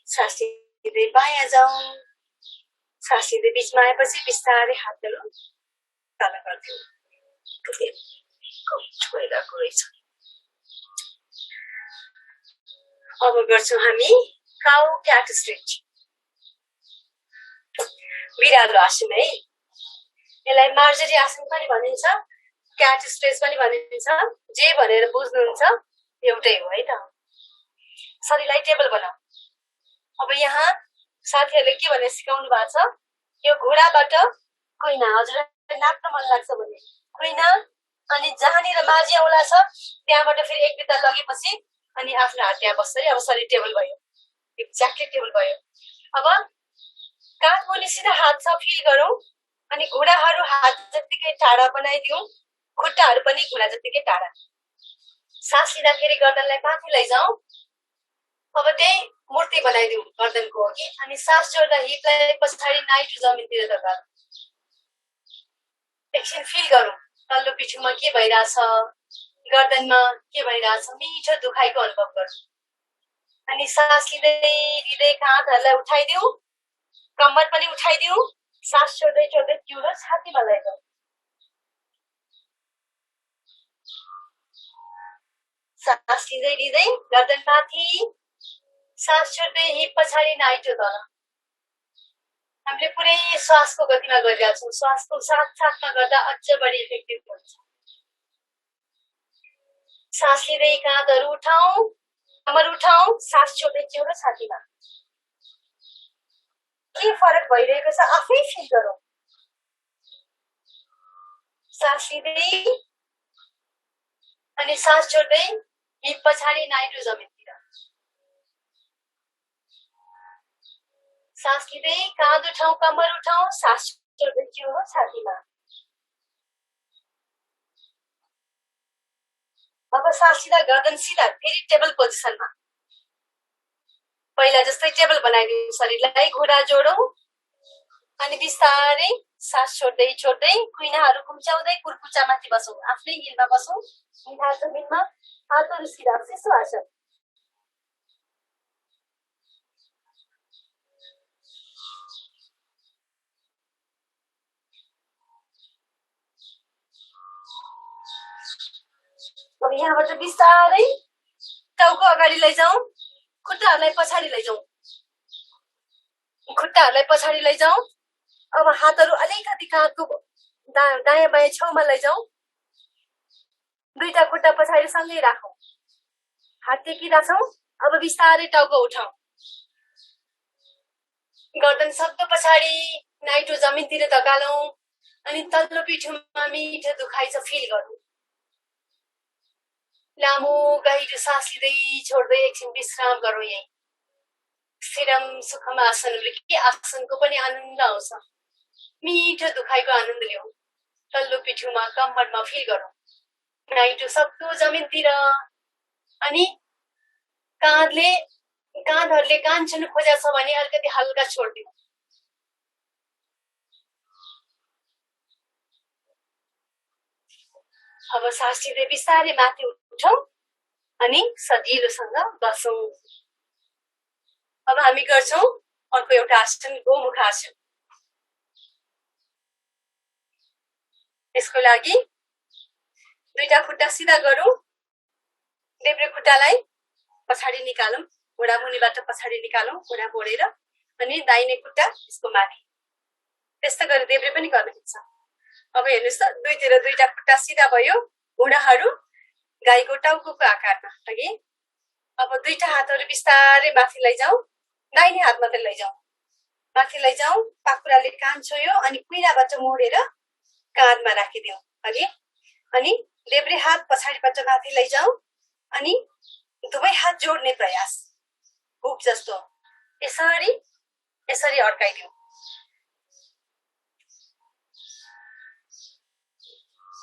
सास लिँदै बायाँ जाउँ, सास लिँदै बिचमा आएपछि बिस्तारै हातहरू तल गरिदिउँ। छोइरहेको रहेछ। अब गर्छौँ हामी काउ क्याट स्ट्रेच, बिरालो आसन है। यसलाई मार्जरी आसन पनि भनिन्छ, क्याट स्ट्रेच पनि भनिन्छ, जे भनेर बुझ्नुहुन्छ एउटै हो है त। शरीरलाई टेबल बनाऊ। अब यहाँ साथीहरूले के भनेर सिकाउनु भएको छ, यो घुँडाबाट कुइना, हजुरलाई नाप्न मन लाग्छ भने कुइना, अनि जहाँनिर माझी औँला छ त्यहाँबाट फेरि एक बित्ता लगेपछि अनि आफ्नो हात त्यहाँ बस्छ। अब शरीर टेबल भयो, एक्ज्याक्टली टेबल भयो। अब काँध मुनि सिधा हात छ, फिल गरौँ, अनि घुँडाहरू हात जतिकै टाढा बनाइदिउँ, खुट्टाहरू पनि घुँडा जतिकै टाढा। सास लिँदाखेरि गर्दनलाई माथि लैजाउँ। अब त्यही मूर्ति बनाइदिउँ गर्दनको अघि, अनि सास छोड्दा हिपलाई पछाडि नाइटो जमिनतिर धकालौँ। एकछिन फिल गरौँ तल्लो पिठोमा के भइरहेछ, गर्दनमा के भइरहेछ, मिठो दुखाइको अनुभव गरौँ। अनि सास लिँदै लिँदै काँधहरूलाई उठाइदिउँ, कम्मर पनि उठाइदिउँ। सास छोड्दै छोड्दै जिउलो छातीमा लैजाउँ। सास लिँदै लिँदै गर्दन माथि, सास छोड्दै हिप पछाडि नाइटो तल। हामीले पुरै श्वासको गतिमा गरिरहेका छौँ। श्वासको साथमा गर्दा अझ बढी इफेक्टिभ हुन्छ। सास लिँदै काँधहरू उठाउँ, कम्मर उठाउँ, सास छोड्दै जिउलो छातीमा। के फरक भइरहेको छ आफै फिल गरौँ। सास लिँदै अनि सास छोड्दै हिप पछाडि नाइटो जमिनतिर। सास लिँदै काँध उठाउँ, कम्मर उठाउँ, सास छोड्दै जिउलो छातीमा। अब सास लिँदा गर्दन सिधा, फेरि टेबल पोजिसनमा। पहिला जस्तै टेबल बनाइदिउँ शरीरलाई, घुँडा जोडौँ, अनि बिस्तारै सास छोड्दै छोड्दै कुइनाहरू कुम्च्याउँदै कुर्कुच्चामाथि बसौँ। आफ्नै हिलमा बसौँ, निधार जमिनमा, हातहरू सिधा, सिसो आसन। अब यहाँबाट बिस्तारै टाउको अगाडि लैजाउँ, खुट्टाहरूलाई पछाडि लैजाउँ, खुट्टाहरूलाई पछाडि लैजाउँ। अब हातहरू अलिकति काँधको दायाँ बायाँ छेउमा लैजाउँ। दुईटा खुट्टा पछाडि सँगै राखौँ, हात टेकिराछौँ। अब बिस्तारै टाउको उठाउँ, गर्दन सक्दो पछाडि नाइटो जमिनतिर धकालौँ, अनि तल्लो पिठोमा मिठो दुखाइ छ फिल गरौँ। लामो गहिरो सास लिँदै छोड्दै एकछिन विश्राम गरौँ। यही स्थिरम सुखम आसनले के आसनको पनि आनन्द आउँछ। मिठो दुखाइको आनन्द लिउँ। तल्लो पिठोमा कम्मरमा फिल गरौँ, नाइटो सक्दो जमिनतिर, अनि काँधहरूले कान छुनु खोजेको छ भने अलिकति हल्का छोडिदिउँ। अब सास लिँदै बिस्तारै माथि उठौँ अनि सजिलोसँग बसौँ। अब हामी गर्छौँ अर्को एउटा आसन, गोमुख आसन। यसको लागि दुईटा खुट्टा सिधा गरौँ, देब्रे खुट्टालाई पछाडि निकालौँ, घुँडा मुनिबाट पछाडि निकालौँ, घुँडा मोडेर, अनि दाहिने खुट्टा यसको माथि। त्यस्तो गरी देब्रे पनि गर्न मिल्छ। अब हेर्नुहोस् त, दुईतिर दुईटा खुट्टा सिधा भयो, घुँडाहरू गाईको टाउकोको आकारमा अघि। अब दुईटा हातहरू बिस्तारै माथि लैजाउँ, दाहिने हात मात्रै लैजाउँ, माथि लैजाउँ। पाखुराले कान छोयो अनि कुइनाबाट मोडेर काँधमा राखिदिउँ अघि, अनि देब्रे हात पछाडिबाट माथि लैजाउँ, अनि दुवै हात जोड्ने प्रयास, हुक जस्तो यसरी यसरी अड्काइदिउँ।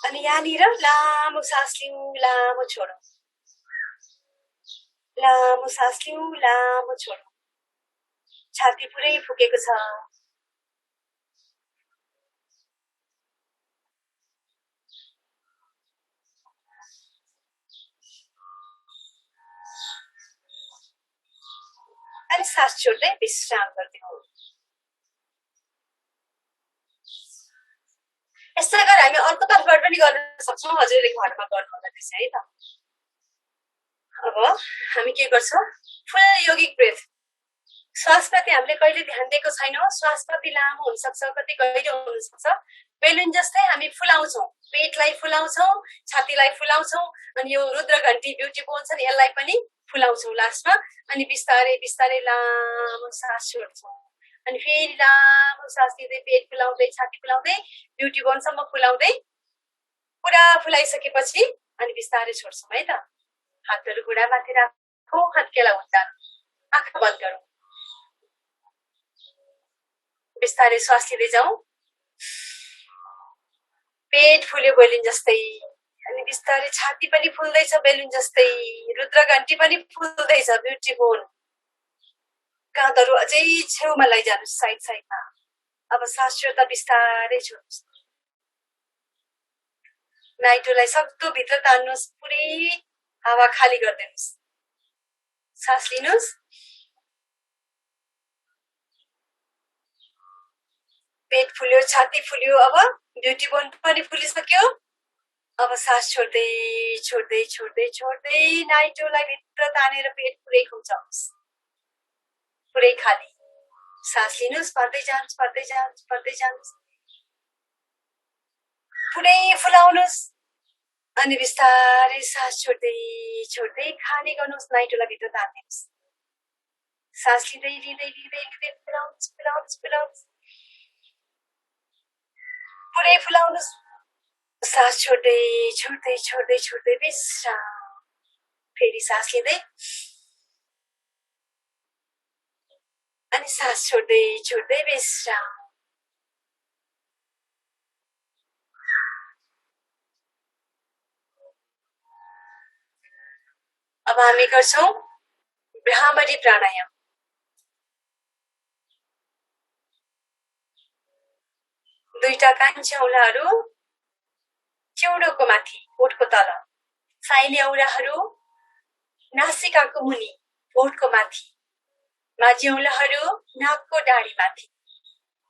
अनि यहाँनिर लामो सास लिउँ, लामो छोडौँ, लामो सास लिउँ, लामो छोडौँ। छाती पुरै फुकेको छ। अनि सास छोड्दै विश्राम गरिदिनु। यस्तै गरी हामी अर्को तर्फबाट पनि गर्न सक्छौँ, हजुरले घरमा गर्नुहुँदा त्यसै है त। अब हामी के गर्छौँ, फुल योगिक ब्रेथ। श्वासप्रति हामीले कहिले ध्यान दिएको छैनौँ। श्वास कति लामो हुनसक्छ, कति गहिरो हुनसक्छ। बेलुन जस्तै हामी फुलाउँछौँ, पेटलाई फुलाउँछौँ, छातीलाई फुलाउँछौँ, अनि यो रुद्र घन्टी ब्युटी बोन छ नि यसलाई पनि फुलाउँछौँ लास्टमा। अनि बिस्तारै बिस्तारै लामो सास छोड्छौँ, अनि फेरि लामो सास लिँदै पेट फुलाउँदै छाती फुलाउँदै ब्युटी बोनसम्म फुलाउँदै पुरा फुलाइसकेपछि अनि बिस्तारै छोड्छौँ है त। हातहरू घुँडामाथि राखौँ, हत्केला उतारौँ, आँखा बन्द गरौँ, बिस्तारै श्वास लिँदै जाउँ। पेट फुल्यो बेलुन जस्तै, अनि बिस्तारै छाती पनि फुल्दैछ बेलुन जस्तै, रुद्र घन्टी पनि फुल्दैछ ब्युटी बोन। काँधहरू अझै छेउमा लैजानुहोस् साइड साइडमा। अब सास छोड्दा बिस्तारै छोड्नुहोस्। नाइटोलाई सक्दो भित्र तान्नुहोस्, पुरै हावा खाली गरिदिनुहोस्। सास लिनुहोस्, पेट फुल्यो, छाती फुल्यो, अब ब्युटी बोन पनि फुलिसक्यो। अब सास छोड्दै छोड्दै छोड्दै छोड्दै नाइटोलाई भित्र तानेर पेट पुरै खुम्चाउनुहोस्, पुरै खाली। सास लिनुहोस्, पर्दै जानुहोस्, पर्दै जानुहोस्, पर्दै जानुहोस्, पुरै फुलाउनुहोस्, अनि बिस्तारै सास छोड्दै छोड्दै खाली गर्नुहोस्, नाइटोलाई भित्र तान्नुहोस्। सास लिँदै लिँदै लिँदै लिँदै फुलाउनुहोस्, फुलाउनुहोस्, फुलाउनुहोस्, पुरै फुलाउनुहोस्। सास छोड्दै छोड्दै छोड्दै छोड्दै विश्राम। फेरि सास लिँदै अनि सास छोड्दै छोड्दै विश्राम। अब हामी गर्छौँ भ्रामरी प्राणायाम। दुईटा कान्छा औँलाहरू चिउडोको माथि, ओठको तल, साइले औँलाहरू नासिकाको मुनि, ओठको माथि, माझी औँलाहरू नाकको डाँडी माथि,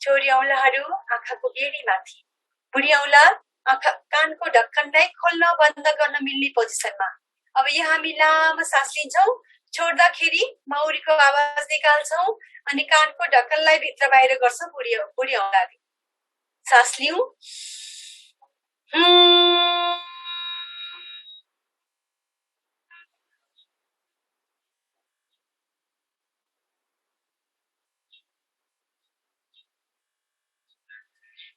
छोरी औँलाहरू आँखाको बेडी माथि, बुढी औँला कानको ढक्कनलाई खोल्न बन्द गर्न मिल्ने पोजिसनमा। अब यहाँ हामी लामो सास लिन्छौँ, छोड्दाखेरि मौरीको आवाज निकाल्छौँ, अनि कानको ढक्कनलाई भित्र बाहिर गर्छौँ बुढी औँलाले। सास लिऊ,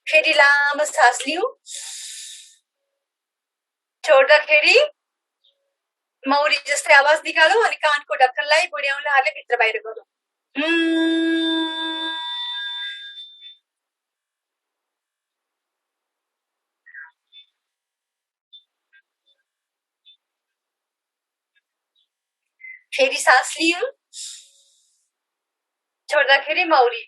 फेरि लामो सास लिऊ, छोड्दाखेरि मौरी जस्तै आवाज निकालौँ, अनि कानको ढक्कनलाई बुढी औँलाहरूले भित्र बाहिर गरौँ। फेरि सास लिऊ, छोड्दाखेरि मौरी।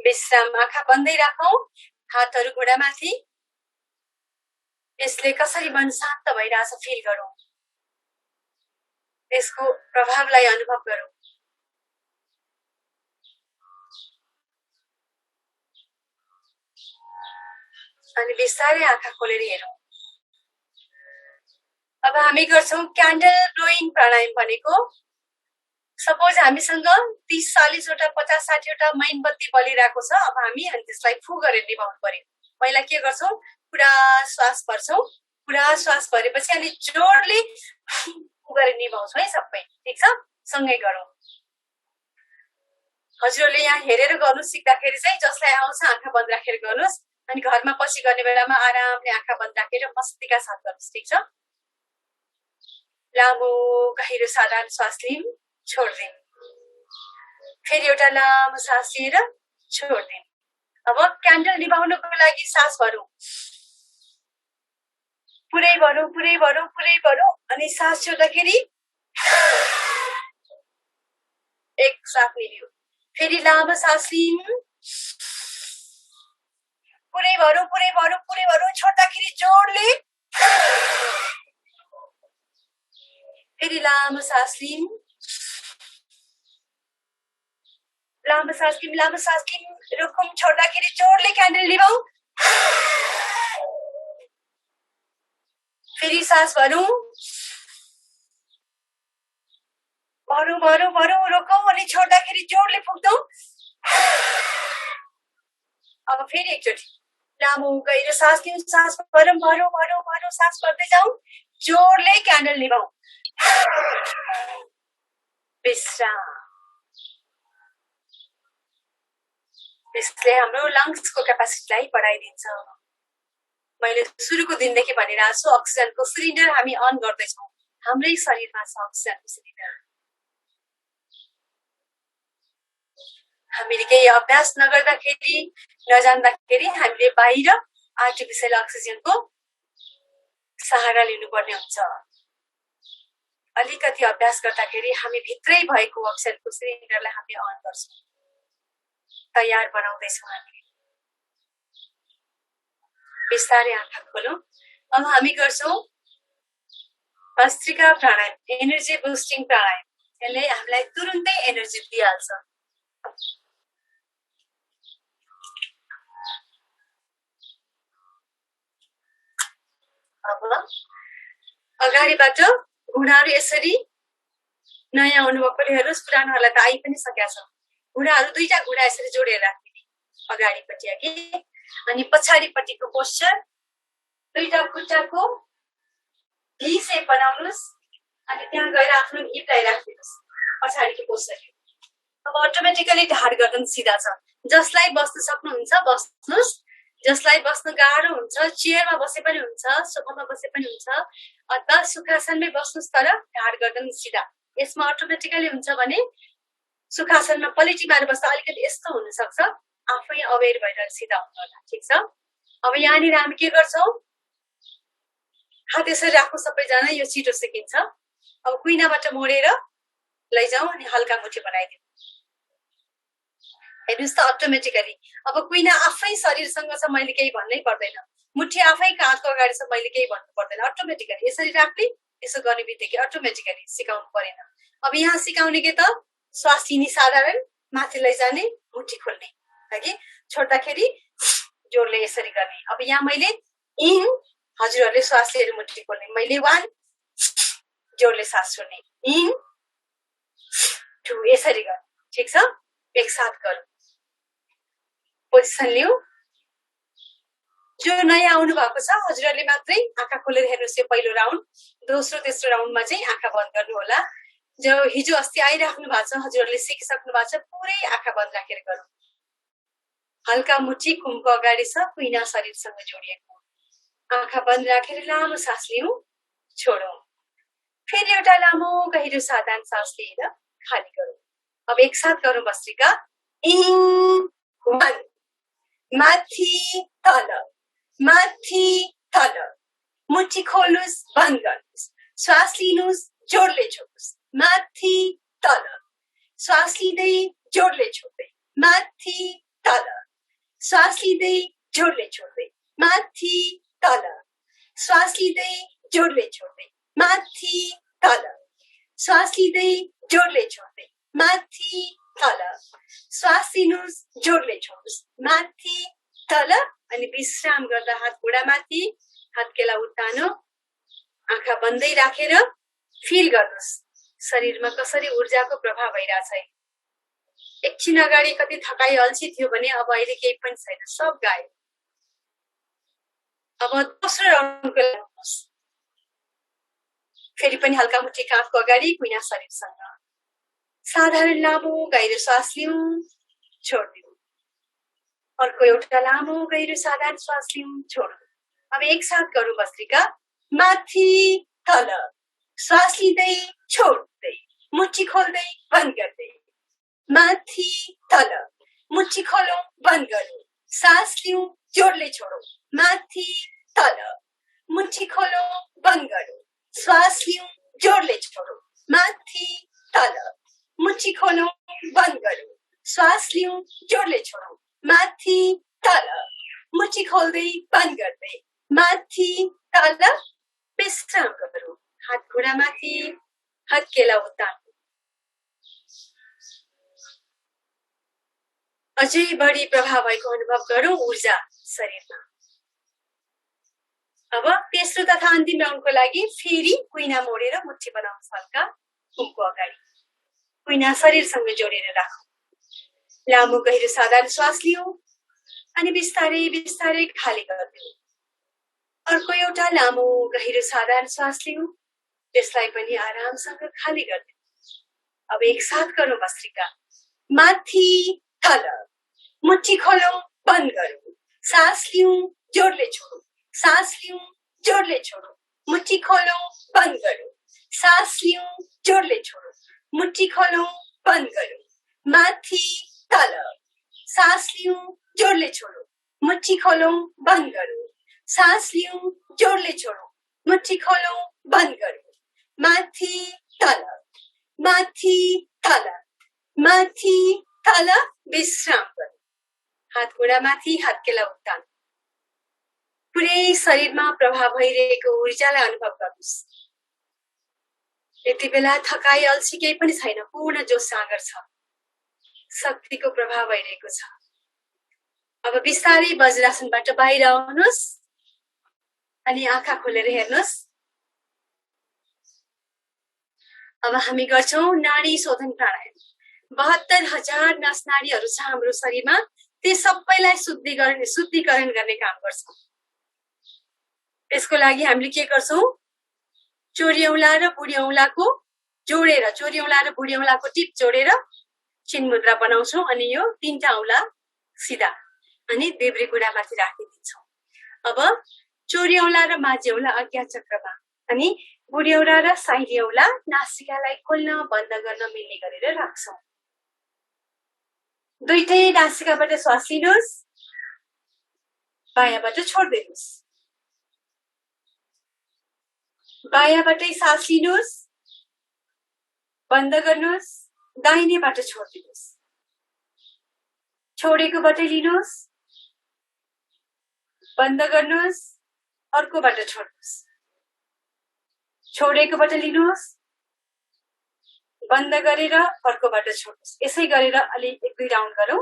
विश्राम, आँखा बन्दै राखौँ, हातहरू घुँडामाथि। यसले कसरी मन शान्त भइरहेछ फिल गरौँ, यसको प्रभावलाई अनुभव गरौँ। अनि बिस्तारै आँखा खोलेर हेरौँ। अब हामी गर्छौँ क्यान्डल ब्लोइङ प्राणायाम भनेको। सपोज हामीसँग 30-40 वटा 50-60 वटा मैनबत्ती बलिरहेको छ। अब हामी अनि त्यसलाई फु गरेर निभाउनु पर्यो। पहिला के गर्छौँ, पुरा श्वास भर्छौँ, पुरा श्वास भरेपछि अनि जोडले फु गरेर निभाउँछौँ है सबै, ठिक छ? सँगै गरौँ। हजुरहरूले यहाँ हेरेर गर्नु सिक्दाखेरि चाहिँ जसलाई आउँछ आँखा बन्द राखेर गर्नुहोस्, अनि घरमा पछि गर्ने बेलामा आरामले आँखा बन्द राखेर मस्तीका साथ गर्नुहोस्, ठिक छ? लामो गहिरो साधारण श्वास लिऊँ, छोड्दिउँ, फेरि एउटा लामो सास लिएर छोड्दिउँ। अब क्यान्डल निभाउनको लागि सास भरौँ, पुरै भरौँ, पुरै भरौँ, पुरै भरौँ, अनि सास छोड्दाखेरि एक साथ निलियो, फेरि लामो सास लिऊँ, पुरै भरौँ, पुरै भरौँ, पुरै भरौँ, छोड्दाखेरि जोडले फेरि लामो सास लिऊँ, लामो सास लिऊँ, लामो सास लिऊँ, रोकौँ, छोड्दाखेरि जोडले क्यान्डल निभाऊ, फेरि सास भरौँ, भरौँ, भरौँ, भरौँ, रोकौँ अनि छोड्दाखेरि जोडले फुक्दौँ। अब फेरि एकचोटि लामो गहिरो सास लिऊँ, सास भरौँ, भरौँ, भरौँ, भरौँ, सास भर्दै जाउँ, जोडले क्यान्डल निभाऊ, विश्राम। यसले हाम्रो लङ्सको क्यापासिटीलाई बढाइदिन्छ। मैले सुरुको दिनदेखि भनिरहेको छु, अक्सिजनको सिलिन्डर हामी अन गर्दैछौँ, हाम्रै शरीरमा छ अक्सिजनको सिलिन्डर। हामीले केही अभ्यास नगर्दाखेरि नजान्दाखेरि हामीले बाहिर आर्टिफिसियल अक्सिजनको सहारा लिनुपर्ने हुन्छ। अलिकति अभ्यास गर्दाखेरि हामी भित्रै भएको अक्सिजनको सिलिन्डरलाई हामीले अन गर्छौँ, तयार बनाउँदैछौँ हामीले। बिस्तारै आँखा खोलौँ। अब हामी गर्छौँ भस्त्रिका प्राणायाम, एनर्जी बुस्टिङ प्राणायाम। यसले हामीलाई तुरुन्तै एनर्जी दिइहाल्छ। अब अगाडिबाट घुँडाहरू यसरी नयाँ अनुभवले हेर्नुहोस्, पुरानोहरूलाई त आइ पनि सकेका छ। घुँडाहरू दुईटा घुँडा यसरी जोडेर राख्ने, अगाडिपट्टि अघि अनि पछाडिपट्टिको पोस्चर, दुईटा खुट्टाको भी सेप बनाउनुहोस् अनि त्यहाँ गएर आफ्नो हिपलाई राखिदिनुहोस् पछाडिको पोस्चर। अब अटोमेटिकली ढाड गर्दन सिधा छ। जसलाई बस्न सक्नुहुन्छ बस्नुहोस्, जसलाई बस्न गाह्रो हुन्छ चेयरमा बसे पनि हुन्छ, सोफामा बसे पनि हुन्छ, अथवा सुखासनमै बस्नुहोस् तर ढाड गर्दन सिधा। यसमा अटोमेटिकली हुन्छ भने सुखासनमा पलेटी मारेर बस्दा अलिकति यस्तो हुन सक्छ, आफै अवेर भएर सिधा हुनु होला। ठिक छ। अब यहाँनिर हामी के गर्छौँ, हात यसरी राख्नु, सबैजना यो छिटो सिकिन्छ। अब कुइनाबाट मोडेर लैजाउँ अनि हल्का मुठी बनाइदिउँ। हेर्नुहोस् त अटोमेटिकली अब कुइना आफै शरीरसँग छ, मैले केही भन्नै पर्दैन। मुठी आफै काँधको अगाडि छ, मैले केही भन्नु पर्दैन। अटोमेटिकली यसरी राख्ने, यसो गर्ने बित्तिकै अटोमेटिकली सिकाउनु परेन। अब यहाँ सिकाउने के त, श्वास लिने साधारण, माथि लैजाने, मुठी खोल्ने, है। छोड्दाखेरि जोडले यसरी गर्ने। अब यहाँ मैले इन, हजुरहरूले श्वास लिएर मुठी खोल्ने, मैले 1 जोडले सास छोड्ने, इन 2 यसरी गर्ने। ठिक छ। एकसाथ गरौँ। पोजिसन लिऊ। जो नयाँ आउनु भएको छ हजुरहरूले मात्रै आँखा खोलेर हेर्नुहोस् यो पहिलो राउन्ड। दोस्रो तेस्रो राउन्डमा चाहिँ आँखा बन्द गर्नु होला। जो हिजो अस्ति आइराख्नु भएको छ हजुरहरूले सिकिसक्नु भएको छ, पुरै आँखा बन्द राखेर गरौँ। हल्का मुठी कुमको अगाडि छ, कुइना शरीरसँग जोडिएको। आँखा बन्द राखेर लामो सास लिऊ, छोडौँ। फेरि एउटा लामो गहिरो साधारण सास लिएर खाली गरौँ। अब एकसाथ गरौँ भस्त्रिका। इन 1, माथि तल, माथि तल, मुठी खोल्नुहोस्, बन्द गर्नुहोस्, श्वास लिनुहोस्, जोडले छोड्नुहोस्, माथि तल, श्वास लिँदै जोडले छोड्दै, माथि तल, श्वास लिँदै जोडले छोड्दै, माथि तल, श्वास लिँदै जोडले छोड्दै, माथि तल, श्वास लिँदै जोडले छोड्दै, माथि तल, श्वास लिनुहोस्, जोडले छोड्नुहोस्, माथि तल। अनि विश्राम गर्दा हात घुँडामाथि, हातकेला उतानो, आँखा बन्दै राखेर फिल गर्नुहोस् शरीरमा कसरी ऊर्जाको प्रभाव भइरहेछ। एकछिन अगाडि कति थकाइ अल्छी थियो भने अब अहिले केही पनि छैन, सब गायब। अब दोस्रो राउन्डको लाग्नुहोस्। फेरि पनि हल्का मुठी काँधको अगाडि, कुइना शरीरसँग। साधारण लामो गहिरो श्वास लिऊ, छोडिदिऊ। अर्को एउटा लामो गहिरो साधारण श्वास लिऊ, छोड्नु। अब एकसाथ गरौँ भस्त्रिका। माथि तल, श्वास लिँदै छोड्दै, मुठी खोल्दै बन्द गर्दै, माथि तल, मुठी खोलौँ, बन्द गरौँ, सास लिऊ, जोडले छोडौँ, माथि तल, मुठी खोलौँ, बन्द गरौँ, श्वास लिऊ, जोडले छोडौँ, माथि तल, मुठी खोलौँ, बन्द गरौँ, श्वास लियौं, जोडले छोडौं, माथि तल, मुठी खोल्दै बन्द गर्दै, माथि तल, विश्राम गरौँ, हात घुँडा माथि, हत्केला उत्तान। अझै बढी प्रभाव भएको अनुभव गरौँ ऊर्जा शरीरमा। अब तेस्रो तथा अन्तिम राउन्डको लागि फेरि कुइना मोडेर मुठी बनाउनु हल्का कुमको अगाडि, कुइना शरीरसँग जोडेर राखौँ। लामो गहिरो साधारण श्वास लियौं अनि बिस्तारै बिस्तारै खाली गरिदिउँ। अर्को एउटा लामो गहिरो साधारण श्वास लियौं, त्यसलाई पनि आरामसँग खाली गरिदिउँ। अब एकसाथ गरौँ भस्त्रिका। माथि तल, मुठी खोलौं, बन्द गरौँ, सास लियौं, जोडले छोडौँ, सास लियौं, जोडले छोडौँ, मुठी खोलौं, बन्द गरौँ, सास लियौं, जोडले छोडौँ, मुठी खोलौं, बन्द गरौँ, माथि तल, सास लियौं, जोडले छोडौँ, मुठी खोलौं, बन्द गरौँ, सास लियौं, जोडले छोडौँ, मुठी खोलौं, बन्द गरौँ, माथि तल, माथि तल, माथि तल, विश्राम गरौँ। हात घुँडा माथि, हत्केला उत्तान। पुरै शरीरमा प्रभाव भइरहेको ऊर्जालाई अनुभव गर्नुहोस्। यति बेला थकाइ अल्छी केही पनि छैन, पूर्ण जोस जाँगर छ, शक्तिको प्रभाव भइरहेको छ। अब बिस्तारै वज्रासनबाट बाहिर आउनुहोस् अनि आँखा खोलेर हेर्नुहोस्। अब हामी गर्छौं नाडी शोधन प्राणायाम। 72,000 नस नाडीहरू छ हाम्रो शरीरमा, ती सबैलाई शुद्धिकरण गर्ने काम गर्छौं। त्यसको लागि हामीले के गर्छौं, चोरी औँला र बुढी औँलाको जोडेर, चोरी औँला र बुढी औँलाको टिप जोडेर चिन मुद्रा बनाउँछौं अनि यो तीनटा औँला सिधा अनि देब्रे घुँडामाथि राखिदिन्छौं। अब चोरी औँला र माझी औँला आज्ञा चक्रमा अनि बुढी औँला र साइली औँला नासिकालाई खोल्न बन्द गर्न मिल्ने गरेर राख्छौं। दुईटै नासिकाबाट श्वास लिनुहोस्, बायाँबाट छोड्दिनुहोस्, बायाँबाटै सास लिनुहोस्, बन्द गर्नुहोस्, दाहिनेबाट छोड्दिनुहोस्, छोडेकोबाट लिनुहोस्, बन्द गर्नुहोस्, अर्कोबाट छोड्नुहोस्, छोडेकोबाट लिनुहोस्, बन्द गरेर अर्कोबाट छोड्नुहोस्। यसै गरेर अलि 1-2 राउन्ड गरौँ।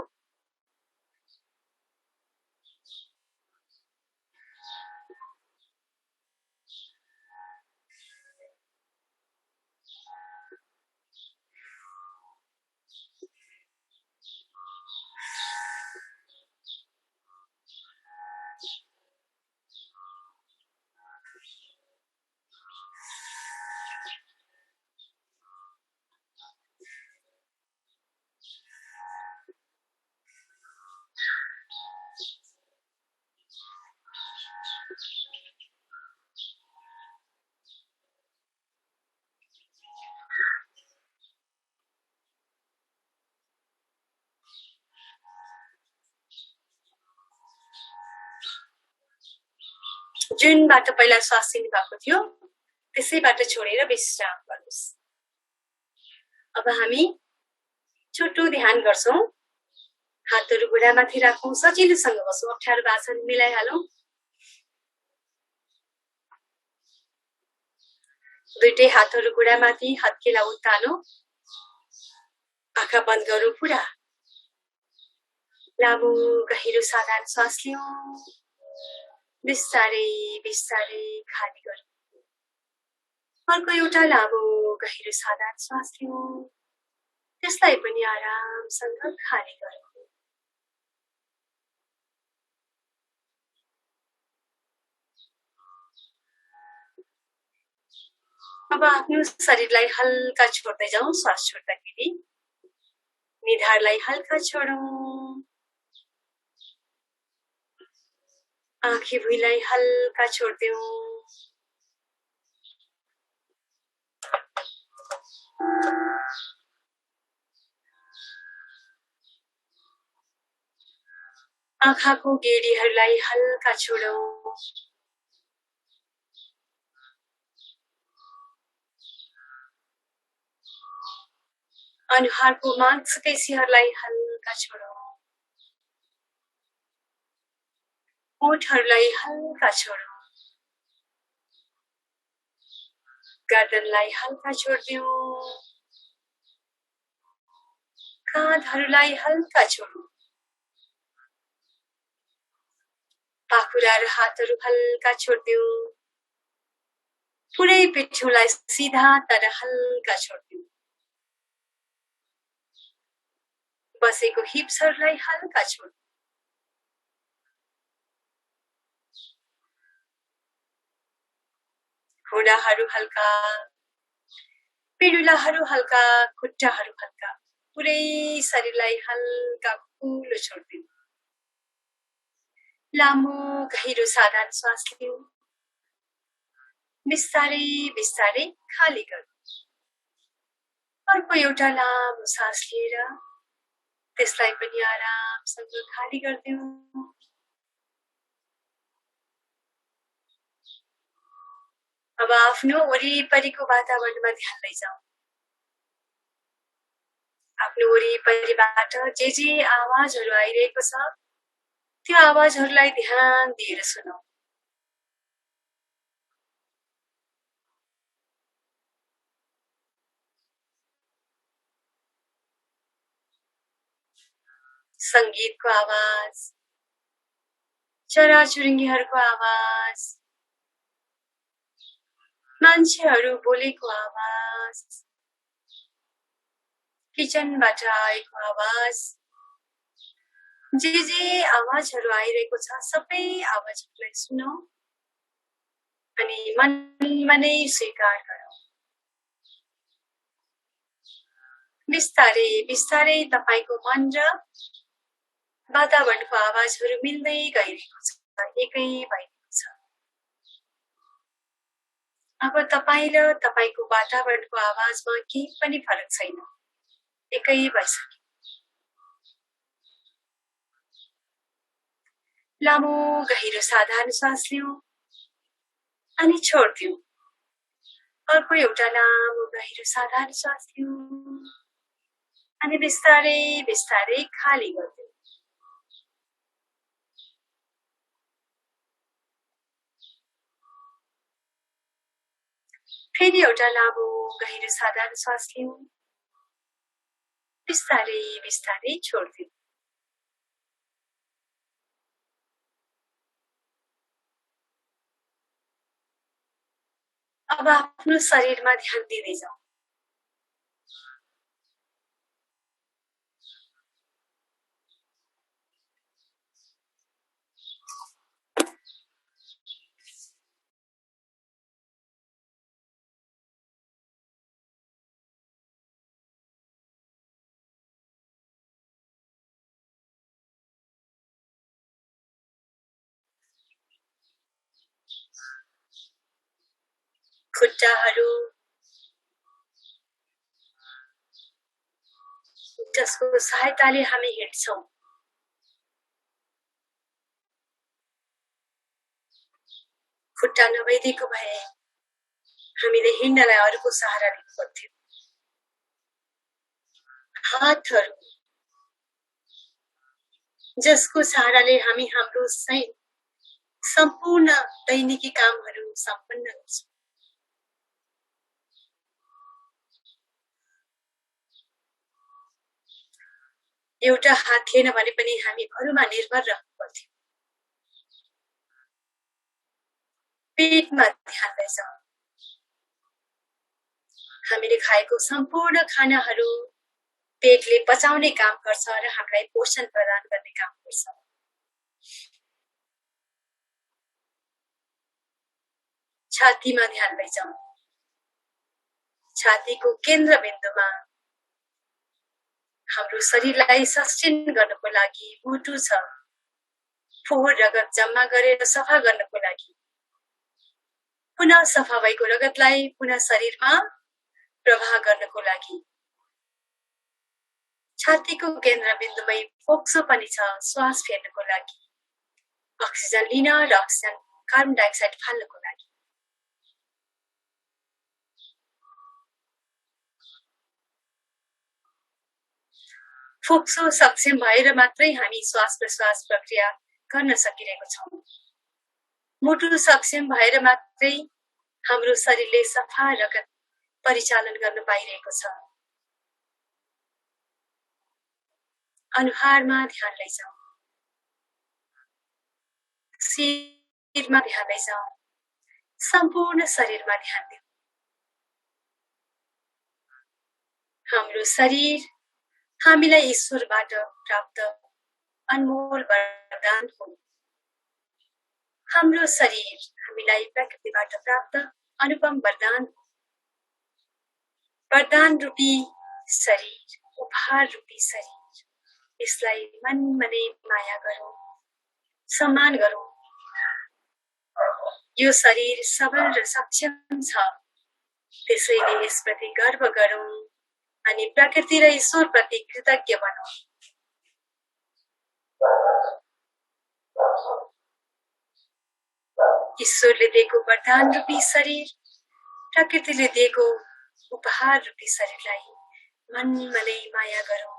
जुनबाट पहिला श्वास लिनु भएको थियो त्यसैबाट छोडेर विश्राम गर्नुहोस्। अब हामी छोटो ध्यान गर्छौं। हातहरू घुँडामाथि राखौं, सजिलोसँग बसौं, अप्ठ्यारो आसन मिलाइहालौं। दुईटै हातहरू घुँडामाथि, हत्केला उत्तानो, आँखा बन्द गरौँ पुरा। लामो गहिरो साधारण श्वास लियौं, बिस्तारै बिस्तारै खाली गरौँ। अर्को एउटा लामो गहिरो साधारण श्वास लियौं, त्यसलाई पनि आरामसँग खाली गरौँ। अब आफ्नो शरीरलाई हल्का छोड्दै जाउँ। श्वास छोड्दाखेरि निधारलाई हल्का छोडौं, आँखी भुइँलाई हल्का छोड्दिउँ। आँखाको गेडीहरूलाई हल्का छोडौं। अनुहारको मांसपेशीहरूलाई हल्का हल्का छोडौं, ओठहरूलाई हल्का छोडौं, गर्दनलाई हल्का छोडिदिऊ, काँधहरूलाई हल्का छोडौं, पाखुरा र हातहरू हल्का छोडिदिऊ, पुरै पिठ्युलाई सिधा तर हल्का छोडिदिऊ, बसेको हिप्सहरूलाई हल्का छोडिदिऊ, घुँडाहरू हल्का, पिँडुलाहरू हल्का, खुट्टाहरू हल्का, पुरै शरीरलाई हल्का खुलो छोडिदिऊ, लामो गहिरो साधारण श्वास लिऊ, बिस्तारै बिस्तारै खाली गर्नु, अर्को एउटा लामो सास लिएर त्यसलाई पनि आरामसँग खाली गरिदिऊ, अब आफ्नो वरिपरिको वातावरणमा ध्यान लैजाऊ, आफ्नो वरिपरिबाट जे आवाजहरू आइरहेको छ त्यो आवाजहरूलाई ध्यान दिएर सुनौ, संगीतको आवाज, चराचुरुङ्गीहरूको आवाज, मान्छेहरू बोलेको आवाज, किचनबाट आएको आवाज, जे आवाजहरू आइरहेको छ सबै आवाजहरूलाई सुनौ अनि मनमा नै स्वीकार गरौ, बिस्तारै बिस्तारै तपाईको मन र वातावरणको आवाजहरू मिल्दै गइरहेको छ, एकै भइरहेको छ। अब तपाई र तपाईको वातावरणको आवाजमा केही पनि फरक छैन, एकै भइसक्यो। लामो गहिरो साधारण श्वास लिऊ अनि छोडिदिऊ, अर्को एउटा लामो गहिरो साधारण श्वास लिऊ अनि बिस्तारै बिस्तारै खाली गरिदेऊ, फेरि एउटा लामो गहिरो साधारण श्वास लिऊ, बिस्तारै बिस्तारै छोडिदिऊ, अब आफ्नो शरीरमा ध्यान दिँदै जाऊ, खुट्टाहरू जसको सहायताले हामी हिँड्छौं, खुट्टा नभइदिएको भए हामीले हिँड्नलाई अरूको सहारा लिनु पर्थ्यो, हातहरू जसको सहाराले हामी हाम्रो सम्पूर्ण दैनिकी कामहरू सम्पन्न गर्छौं, एउटा हात थिएन भने पनि हामी अरूमा निर्भर रहनु पर्थ्यो, पेटमा ध्यान लैजाऊ, हामीले खाएको सम्पूर्ण खानाहरू पेटले पचाउने काम गर्छ र हामीलाई पोषण प्रदान गर्ने काम गर्छ, छातीमा ध्यान लैजाऊ, छातीको केन्द्रबिन्दुमा हाम्रो शरीरलाई सस्टेन गर्नको लागि मुटु छ, फोहोर रगत जम्मा गरेर सफा गर्नको लागि, पुनः सफा भएको रगतलाई पुनः शरीरमा प्रवाह गर्नको लागि, छातीको केन्द्रबिन्दुमै फोक्सो पनि छ श्वास फेर्नको लागि, अक्सिजन लिन र अक्सिजन कार्बन डाइअक्साइड फाल्नको लागि, फोक्सो सक्षम भएर मात्रै हामी श्वास प्रश्वास प्रक्रिया गर्न सकिरहेको छौं। मुटु सक्षम भएर मात्रै हाम्रो शरीरले सफा रगत परिचालन गर्न पाइरहेको छ। अनुहारमा ध्यान लैजाऊ, शिरमा ध्यान लैजाऊ, सम्पूर्ण शरीरमा ध्यान दिऊ। हाम्रो शरीर हामीलाई ईश्वरबाट प्राप्त अनमोल वरदान हो। हाम्रो शरीर हामीलाई प्रकृतिबाट प्राप्त अनुपम वरदान हो। वरदान रूपी शरीर, उपहार रूपी शरीर, यसलाई मन मनै माया गरौँ, सम्मान गरौँ। यो शरीर सबल र सक्षम छ, त्यसैले यसप्रति गर्व गरौँ अनि प्रकृति र ईश्वरप्रति कृतज्ञ बनौँ। ईश्वरले दिएको वरदान रूपी शरीर, प्रकृतिले दिएको उपहार रूपी शरीरलाई मन मनै माया गरौँ,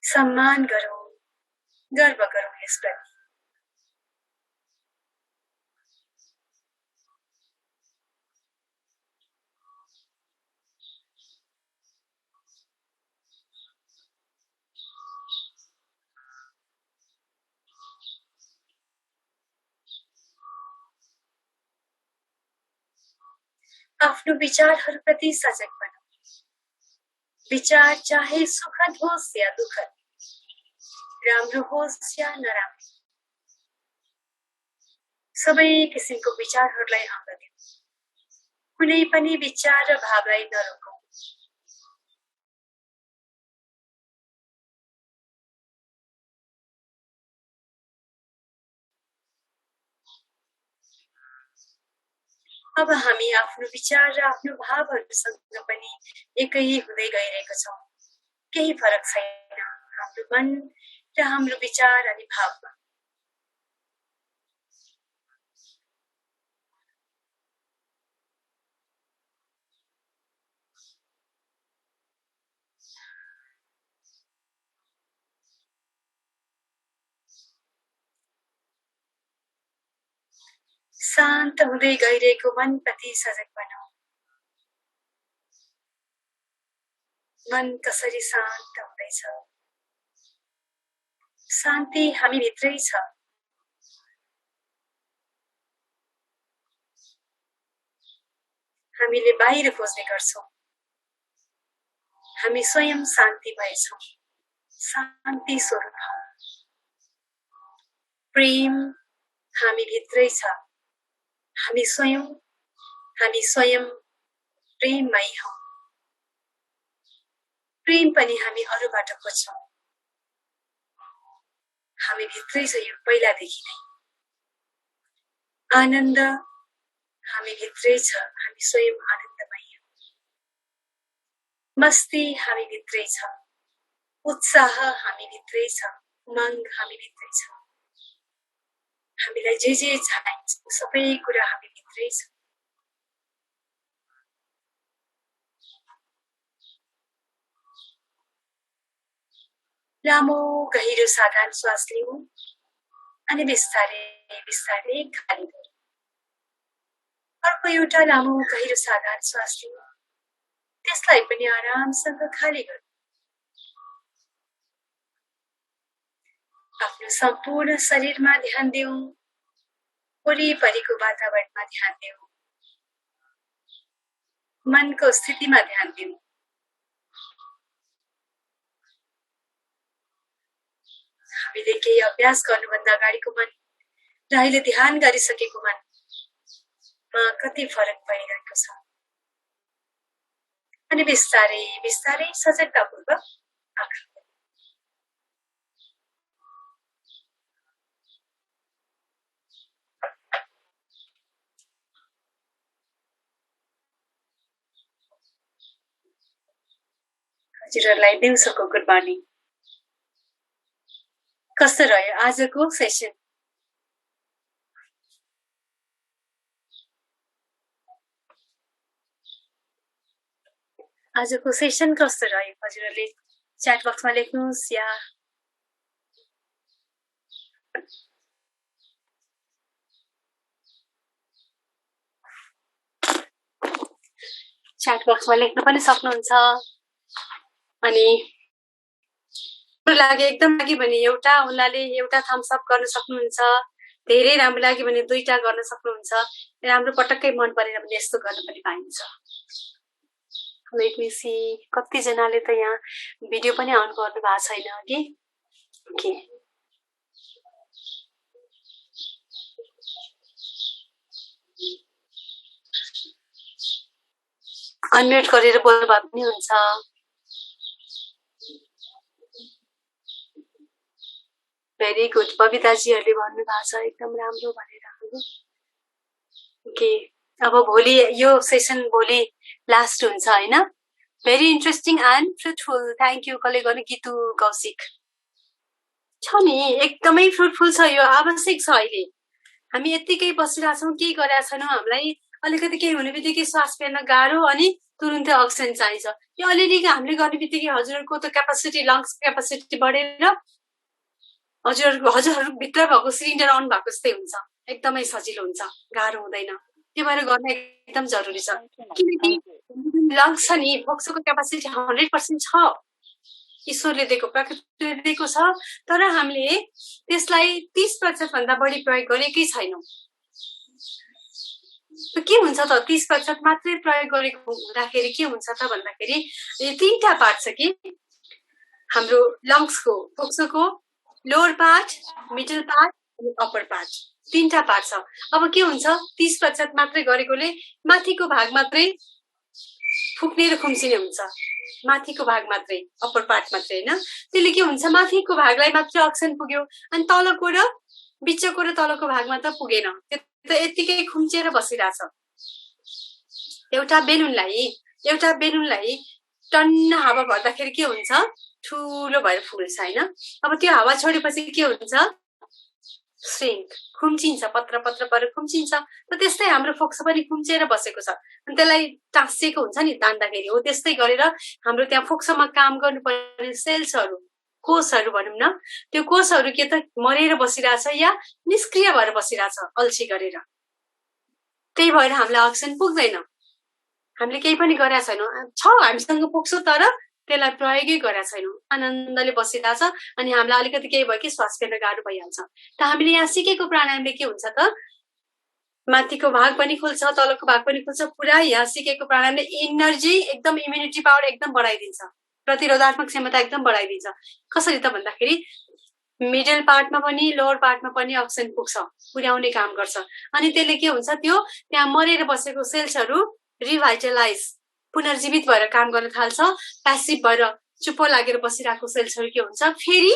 सम्मान गरौँ, गर्व गरौँ यसप्रति। आफ्नो विचारहरूप्रति सजग बनौँ। विचार चाहे सुखद होस् या दुःखद, राम्रो होस् या नराम्रो, सबै किसिमको विचारहरूलाई आउन दिऊ। कुनै पनि विचार र भावलाई नरोकौँ। अब हामी आफ्नो विचार र आफ्नो भावहरूसँग पनि एकै हुँदै गइरहेको छौँ। केही फरक छैन हाम्रो मन र हाम्रो विचार अनि भावमा। शान्त हुँदै गइरहेको मनप्रति सजग बनाऊ। मन कसरी शान्त हुँदैछ? शान्ति हामी भित्रै छ। हामीले बाहिर खोज्ने गर्छौं। हामी स्वयं शान्ति भएछौं, शान्ति स्वरूप हौ। प्रेम हामी भित्रै छ। हामी स्वयं प्रेममय हौ। प्रेम पनि हामी अरूबाट खोज्छौं। हामी भित्रै छ यो पहिलादेखि नै। आनन्द हामी भित्रै छ। हामी स्वयं आनन्दमय हौ। मस्ती हामी भित्रै छ। उत्साह हामी भित्रै छ। उमंग हामी भित्रै छ। हामीलाई जे चाहिन्छ सबै कुरा हामी भित्रै छ। लामो गहिरो साधारण श्वास लिऊ अनि बिस्तारै बिस्तारै खाली गरौँ। अर्को एउटा लामो गहिरो साधारण श्वास लिऊ, त्यसलाई पनि आरामसँग खाली गरौँ। आफ्नो सम्पूर्ण शरीरमा ध्यान दिऊ, वरिपरिको वातावरणमा ध्यान दिऊ, मनको स्थितिमा ध्यान दिऊ। हामीले केही अभ्यास गर्नुभन्दा अगाडिको मन र अहिले ध्यान गरिसकेको मनमा कति फरक परिरहेको छ। अनि बिस्तारै बिस्तारै सजगतापूर्वक आँखा हजुरहरूलाई दिउँसोको गुड मर्निङ। कस्तो रह्यो आजको सेसन? आजको सेसन कस्तो रह्यो? हजुरहरूले च्याट बक्समा लेख्नुहोस् या च्याट बक्समा लेख्न पनि सक्नुहुन्छ। अनि लाग्यो एकदम लाग्यो भने एउटा उनीहरूले एउटा थम्स अप गर्न सक्नुहुन्छ, धेरै राम्रो लाग्यो भने 2टा गर्न सक्नुहुन्छ, राम्रो पटक्कै मन परेन भने यस्तो गर्न पनि पाइन्छ। लेट मी सी कतिजनाले त यहाँ भिडियो पनि अन गर्नु भएको छैन कि ओके अनम्युट गरेर बोल्नु भए पनि हुन्छ। भेरी गुड बबिताजीहरूले भन्नु भएको छ एकदम राम्रो भनेर। ओके अब भोलि यो सेसन भोलि लास्ट हुन्छ हैन। Very interesting and fruitful. Thank you. कसले गर्नु गीतु कौशिक छ नि एकदमै फ्रुटफुल छ। यो आवश्यक छ। अहिले हामी यतिकै बसिरहेछौँ केही गरेका छैनौँ। हामीलाई अलिकति केही हुने बित्तिकै श्वास फेर्न गाह्रो अनि तुरुन्तै अक्सिजन चाहिन्छ। यो अलिअलि हामीले गर्ने बित्तिकै हजुरहरूको त क्यापासिटी लङ्स क्यापासिटी बढेर हजुरहरू भित्र भएको सिलिन्डर अन भएको जस्तै हुन्छ। एकदमै सजिलो हुन्छ, गाह्रो हुँदैन। त्यो भएर गर्न एकदम जरुरी छ। किनकि लङ्स छ नि फोक्सोको क्यापासिटी 100% छ। ईश्वरले दिएको प्रकृतिले दिएको छ। तर हामीले त्यसलाई 30% भन्दा बढी प्रयोग गरेकै छैनौँ। के हुन्छ त 30% मात्रै प्रयोग गरेको हुँदाखेरि के हुन्छ त भन्दाखेरि यो 3टा पार्ट छ कि हाम्रो लङ्सको फोक्सोको लोअर पार्ट, मिडल पार्ट अनि अप्पर पार्ट 3टा पार्ट छ। अब के हुन्छ 30% मात्रै गरेकोले माथिको भाग मात्रै फुक्ने र खुम्चिने हुन्छ। माथिको भाग मात्रै अप्पर पार्ट मात्रै हैन। त्यसले के हुन्छ माथिको भागलाई मात्रै अक्सिजन पुग्यो अनि तलको र बिचको र तलको भागमा त पुगेन। त्यो त यतिकै खुम्चिएर बसिरहेछ। एउटा बेलुनलाई टन्न हावा भर्दाखेरि के हुन्छ ठुलो भएर फुल्छ हैन। अब त्यो हावा छोडेपछि के हुन्छ श्रिङ्क खुम्चिन्छ, पत्र पत्र भएर खुम्चिन्छ। त त्यस्तै हाम्रो फोक्सो पनि खुम्चिएर बसेको छ। अनि त्यसलाई टाँसिएको हुन्छ नि तान्दाखेरि हो। त्यस्तै गरेर हाम्रो त्यहाँ फोक्सोमा काम गर्नुपर्ने सेल्सहरू कोषहरू भनौँ न, त्यो कोषहरू के त मरेर बसिरहेछ या निष्क्रिय भएर बसिरहेछ अल्छी गरेर। त्यही भएर हामीलाई अक्सिजन पुग्दैन। हामीले केही पनि गरेका छैनौँ। छ हामीसँग फोक्सो तर त्यसलाई प्रयोगै गरेका छैनौँ। आनन्दले बसिरहेछ अनि हामीलाई अलिकति केही भयो कि श्वास फेर्न गाह्रो भइहाल्छ। त हामीले यहाँ सिकेको प्राणायामले के हुन्छ त माथिको भाग पनि खुल्छ, तलको भाग पनि खुल्छ। पुरा यहाँ सिकेको प्राणायामले एनर्जी एकदम इम्युनिटी पावर एकदम बढाइदिन्छ, प्रतिरोधात्मक क्षमता एकदम बढाइदिन्छ। कसरी त भन्दाखेरि मिडल पार्टमा पनि लोअर पार्टमा पनि अक्सिजन पुग्छ, पुर्याउने काम गर्छ। अनि त्यसले के हुन्छ त्यो त्यहाँ मरेर बसेको सेल्सहरू रिभाइटलाइज पुनर्जीवित भएर काम गर्न थाल्छ। प्यासिभ भएर चुप्पो लागेर बसिरहेको सेल्सहरू के हुन्छ फेरि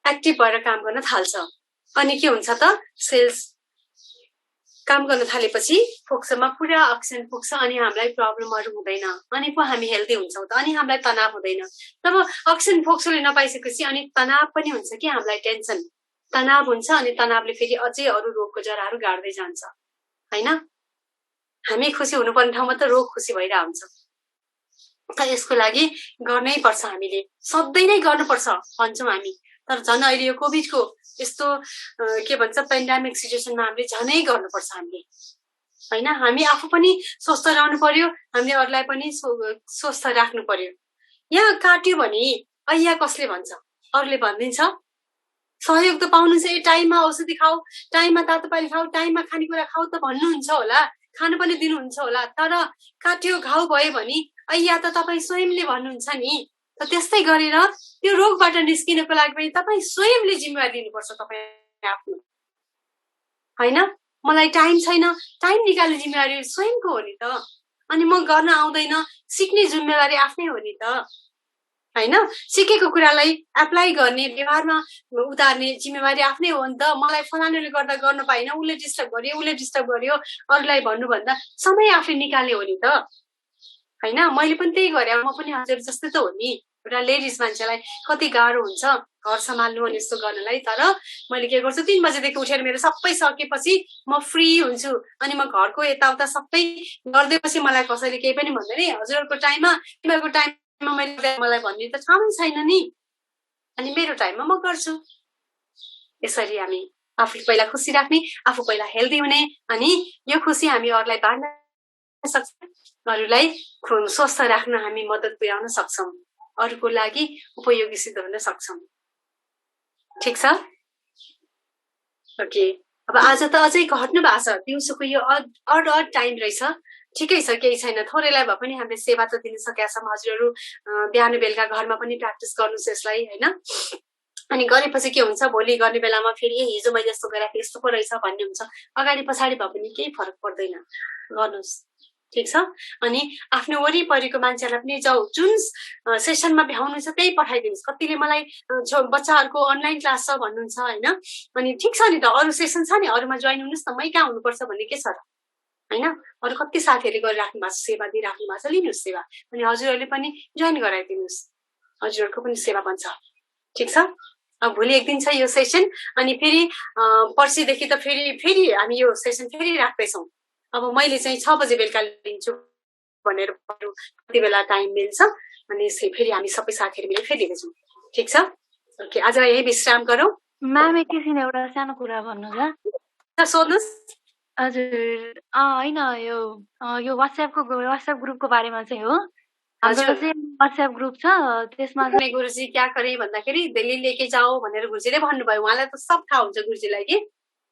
एक्टिभ भएर काम गर्न थाल्छ। अनि के हुन्छ त सेल्स काम गर्न थालेपछि फोक्सोमा पुरा अक्सिजन पुग्छ अनि हामीलाई प्रब्लमहरू हुँदैन। अनि पो हामी हेल्दी हुन्छौँ त। अनि हामीलाई तनाव हुँदैन। तब अक्सिजन फोक्सोले नपाइसकेपछि अनि तनाव पनि हुन्छ कि हामीलाई टेन्सन तनाव हुन्छ। अनि तनावले फेरि अझै अरू रोगको जराहरू गाड्दै जान्छ हैन। हामी खुसी हुनुपर्ने ठाउँमा त रोग खुसी भइरहेको हुन्छ। त यसको लागि गर्नै पर्छ। हामीले सधैँ नै गर्नुपर्छ भन्छौँ हामी। तर झन् अहिले यो कोभिडको यस्तो के भन्छ पेन्डेमिक सिचुएसनमा हामीले झनै गर्नुपर्छ हामीले हैन। हामी आफू पनि स्वस्थ रहनु पर्यो, हामीले अरूलाई पनि स्वस्थ राख्नु पर्यो। यहाँ काट्यो भने ऐया कसले भन्छ? अरूले भनिदिन्छ सहयोग त पाउनुहुन्छ। टाइममा औषधि खाऊ, टाइममा तातो पानी खाऊ, टाइममा खानेकुरा खाऊ त भन्नुहुन्छ होला, खान पनि दिनुहुन्छ होला। तर काट्यो घाउ भयो भने ऐया त तपाईँ स्वयंले भन्नुहुन्छ नि। त त्यस्तै गरेर त्यो रोगबाट निस्किनको लागि पनि तपाईँ स्वयंले जिम्मेवारी लिनुपर्छ तपाईँ आफ्नो हैन। मलाई टाइम छैन, टाइम निकाल्ने जिम्मेवारी स्वयंको हो नि त। अनि म गर्न आउँदैन, सिक्ने जिम्मेवारी आफ्नै हो नि त हैन। सिकेको कुरालाई एप्लाई गर्ने व्यवहारमा उतार्ने जिम्मेवारी आफ्नै हो नि त। मलाई फलानुले गर्दा गर्न पाइन, उसले डिस्टर्ब गर्यो अरूलाई भन्नुभन्दा समय आफै निकाल्ने हो नि त हैन। मैले पनि त्यही गरे, म पनि हजुर जस्तै त हो नि। एउटा लेडिज मान्छेलाई कति गाह्रो हुन्छ घर सम्हाल्नु अनि यस्तो गर्नलाई। तर मैले के गर्छु 3 बजेदेखि उठेर मेरो सबै सकेपछि म फ्री हुन्छु। अनि म घरको यताउता सबै गर्दैपछि मलाई कसैले केही पनि भन्दैन। हजुरहरूको टाइममा तिमीहरूको टाइम मलाई भन्ने त ठाउँ छैन नि, अनि मेरो टाइममा म गर्छु। यसरी हामी आफू पहिला खुसी राख्ने, आफू पहिला हेल्दी हुने, अनि यो खुसी हामी अरूलाई बाँड्न सक्छौँ, अरूलाई स्वस्थ राख्न हामी मद्दत पुर्याउन सक्छौँ, अरूको लागि उपयोगी सिद्ध हुन सक्छौँ। ठिक छ? ओके, अब आज त अझै घट्नु भएको छ, दिउँसोको यो अड टाइम रहेछ। ठिकै छ, केही छैन, थोरैलाई भए पनि हामीले सेवा त दिन सकेका छौँ। हजुरहरू बिहान बेलुका घरमा पनि प्र्याक्टिस गर्नुहोस् यसलाई, होइन? अनि गरेपछि के हुन्छ, भोलि गर्ने बेलामा फेरि हिजो मैले यस्तो गरेँ यस्तो पो रहेछ भन्ने हुन्छ। अगाडि पछाडि भए पनि केही फरक पर्दैन, गर्नुहोस्। ठिक छ? अनि आफ्नो वरिपरिको मान्छेहरूलाई पनि जाऊ, जुन सेसनमा भ्याउनुहुन्छ त्यही पठाइदिनुहोस्। कतिले मलाई बच्चाहरूको अनलाइन क्लास छ भन्नुहुन्छ, होइन? अनि ठिक छ नि त, अरू सेसन छ नि, अरूमा जोइन हुनुहोस् न, मै कहाँ हुनुपर्छ भन्ने के छ र, होइन? अरू कति साथीहरूले गरिराख्नु भएको छ, सेवा दिइराख्नु भएको छ, लिनुहोस् सेवा। अनि हजुरहरूले पनि जोइन गराइदिनुहोस्, हजुरहरूको पनि सेवा बन्छ। ठिक छ? अब भोलि एक दिन छ यो सेसन, अनि फेरि पर्सिदेखि त फेरि हामी यो सेसन फेरि राख्दैछौँ। अब मैले चाहिँ 6 बजे बेलुका लिन्छु भनेर कति बेला टाइम मिल्छ, अनि फेरि हामी सबै साथीहरू मिलेर फेरि दिँदैछौँ। ठिक छ? ओके, आज यही विश्राम गरौँ। म्याम एकैछिन एउटा सानो कुरा भन्नु छ। सोध्नुहोस्। हजुर होइन, यो व्हाट्सएप ग्रुपको बारेमा चाहिँ हो। हाम्रो चाहिँ व्हाट्सएप ग्रुप छ, त्यसमा चाहिँ गुरुजी क्या करे भन्दाखेरि दिल्ली लेके जाओ भनेर गुरुजीले भन्नुभयो। उहाँलाई त सब थाहा हुन्छ गुरुजीलाई, कि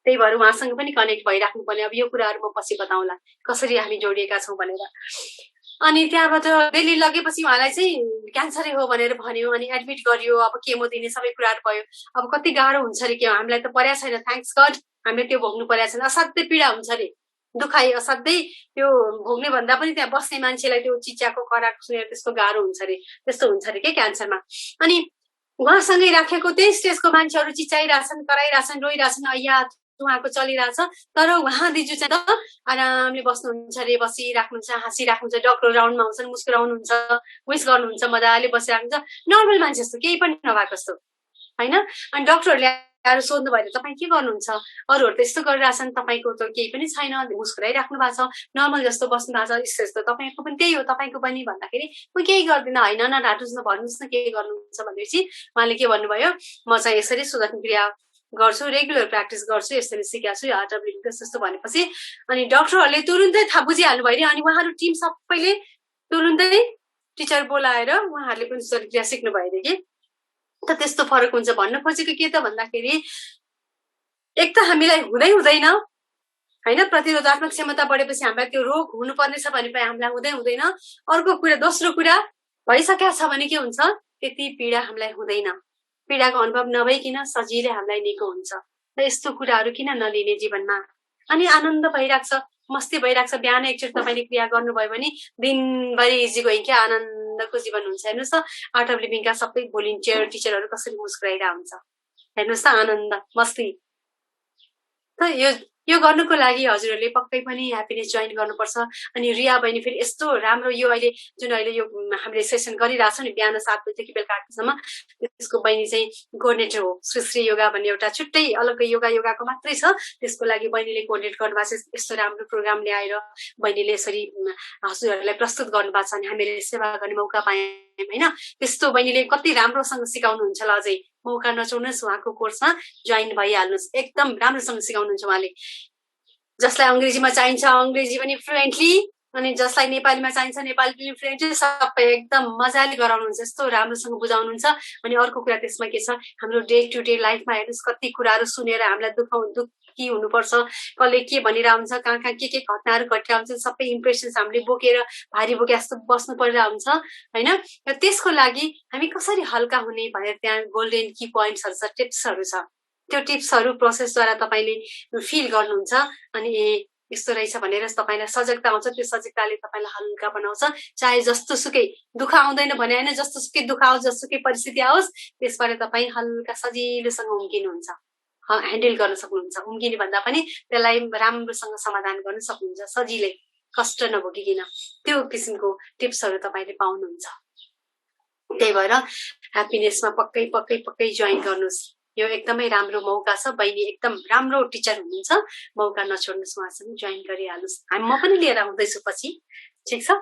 त्यही भएर उहाँसँग पनि कनेक्ट भइराख्नु पर्ने। अब यो कुराहरू म पछि बताउँला कसरी हामी जोडिएका छौँ भनेर। अनि त्यहाँबाट दिल्ली लगेपछि उहाँलाई चाहिँ क्यान्सरै हो भनेर भन्यो, अनि एडमिट गरियो। अब केमो दिने सबै कुराहरू भयो। अब कति गाह्रो हुन्छ अरे के, हामीलाई त परेको छैन, थ्याङ्क्स गड हामीले त्यो भोग्नु परेको छैन। असाध्यै पीडा हुन्छ अरे, दुखाइ असाध्यै, त्यो भोग्ने भन्दा पनि त्यहाँ बस्ने मान्छेलाई त्यो चिच्याको कराको सुनेर त्यस्तो गाह्रो हुन्छ अरे, त्यस्तो हुन्छ अरे के क्यान्सरमा। अनि उहाँसँगै राखेको त्यही स्टेजको मान्छेहरू चिच्याइरहेछन्, कराइरहेछन्, रोइरहेछन्, अय्या उहाँको चलिरहेछ। तर उहाँ दिजु चाहिँ त आरामले बस्नुहुन्छ अरे, बसिराख्नुहुन्छ, हाँसिराख्नुहुन्छ, डक्टर राउन्डमा आउँछन्, मुस्कुराउनुहुन्छ, विस गर्नुहुन्छ, मजाले बसिराख्नुहुन्छ, नर्मल मान्छे जस्तो, केही पनि नभएको जस्तो, होइन? अनि डक्टरहरूले आएर सोध्नु भयो, तपाईँ के गर्नुहुन्छ? अरूहरू त यस्तो गरिरहेछन्, तपाईँको त केही पनि छैन, मुस्कुराइराख्नु भएको छ, नर्मल जस्तो बस्नु भएको छ, यस्तो तपाईँको पनि त्यही हो, तपाईँको पनि भन्दाखेरि म केही गर्दिनँ, होइन नढाँटुस् न, भन्नुहोस् न के गर्नुहुन्छ भनेपछि उहाँले के भन्नुभयो, म चाहिँ यसरी सुदर्शन क्रिया गर्छु, रेगुलर प्र्याक्टिस गर्छु, यसरी सिकाएको छु, आर्ट अफ लिभिङ जस्तो भनेपछि अनि डक्टरहरूले तुरुन्तै थाहा बुझिहाल्नु भयो नि। अनि उहाँहरू टिम सबैले तुरुन्तै टिचर बोलाएर उहाँहरूले पनि सुदर्शन क्रिया सिक्नु भयो अरे कि। त त्यस्तो फरक हुन्छ भन्नु खोजेको के त भन्दाखेरि, एक त हामीलाई हुँदैन, होइन? प्रतिरोधात्मक क्षमता बढेपछि हामीलाई त्यो रोग हुनुपर्ने छ भने हामीलाई हुँदैन। अर्को कुरा, दोस्रो कुरा भइसकेको छ भने के हुन्छ, त्यति पीडा हामीलाई हुँदैन, पीडाको अनुभव नभइकन सजिलै हामीलाई निको हुन्छ। र यस्तो कुराहरू किन नलिने जीवनमा? अनि आनन्द भइरहेको छ, मस्ती भइरहेको छ। बिहान एकचोटि तपाईँले क्रिया गर्नुभयो भने दिनभरि इजी गोइङ, क्या आनन्दको जीवन हुन्छ। हेर्नुहोस् त, आर्ट अफ लिभिङका सबै भोलिन्टियर टिचरहरू कसरी मुस्कुराइरहेको हुन्छ, हेर्नुहोस् त, आनन्द मस्ती। त यो गर्नुको लागि हजुरहरूले पक्कै पनि ह्याप्पिनेस जोइन गर्नुपर्छ। अनि रिया बहिनी फेरि यस्तो राम्रो, यो अहिले जुन अहिले यो हामीले सेसन गरिरहेछौँ नि, बिहान 7 बजेदेखि बेलुका 8 बजीसम्म, त्यसको बहिनी चाहिँ कोअर्डिनेटर हो। सुश्री योगा भन्ने एउटा छुट्टै अलग्गै योगाको मात्रै छ, त्यसको लागि बहिनीले कोअर्डिनेट गर्नुभएको छ। यस्तो राम्रो प्रोग्राम ल्याएर बहिनीले यसरी हजुरहरूलाई प्रस्तुत गर्नुभएको छ, अनि हामीले सेवा गर्ने मौका पायौँ, होइन? त्यस्तो बहिनीले कति राम्रोसँग सिकाउनुहुन्छ ल, अझै मौका नछोड्नुहोस्, उहाँको कोर्समा जोइन भइहाल्नुहोस्। एकदम राम्रोसँग सिकाउनुहुन्छ उहाँले। जसलाई अङ्ग्रेजीमा चाहिन्छ अङ्ग्रेजी पनि फ्लुएन्टली, अनि जसलाई नेपालीमा चाहिन्छ नेपाली पनि फ्लुएन्टली, सबै एकदम मजाले गराउनुहुन्छ, यस्तो राम्रोसँग बुझाउनुहुन्छ। अनि अर्को कुरा त्यसमा के छ, हाम्रो डे टु डे लाइफमा हेर्नुहोस् कति कुराहरू सुनेर हामीलाई दुःखी हुनुपर्छ, कसले के भनिरहेको हुन्छ, कहाँ के घटनाहरू घटिरहेको हुन्छ, सबै इम्प्रेसन्स हामीले बोकेर भारी बोके जस्तो बस्नु परिरहेको हुन्छ, होइन? र त्यसको लागि हामी कसरी हल्का हुने भनेर त्यहाँ गोल्डन की पोइन्ट्सहरू छ, टिप्सहरू छ। त्यो टिप्सहरू प्रोसेसद्वारा तपाईँले फिल गर्नुहुन्छ, अनि यस्तो रहेछ भनेर तपाईँलाई सजगता आउँछ। त्यो सजगताले तपाईँलाई हल्का बनाउँछ। चाहे जस्तो सुकै दुःख आउँदैन भने होइन, जस्तो सुकै दुःख आओस्, जस्तोकै परिस्थिति आओस्, त्यसबाट तपाईँ हल्का सजिलोसँग उम्किनुहुन्छ, ह्यान्डल गर्न सक्नुहुन्छ। उम्किने भन्दा पनि त्यसलाई राम्रोसँग समाधान गर्न सक्नुहुन्छ, सजिलै, कष्ट नभोगिकन। त्यो किसिमको टिप्सहरू तपाईँले पाउनुहुन्छ। त्यही भएर ह्याप्पिनेसमा पक्कै जोइन गर्नुहोस्। यो एकदमै राम्रो मौका छ। बहिनी एकदम राम्रो टिचर हुनुहुन्छ, मौका नछोड्नुहोस्, उहाँसँग जोइन गरिहाल्नुहोस्। म पनि लिएर आउँदैछु पछि। ठिक छ?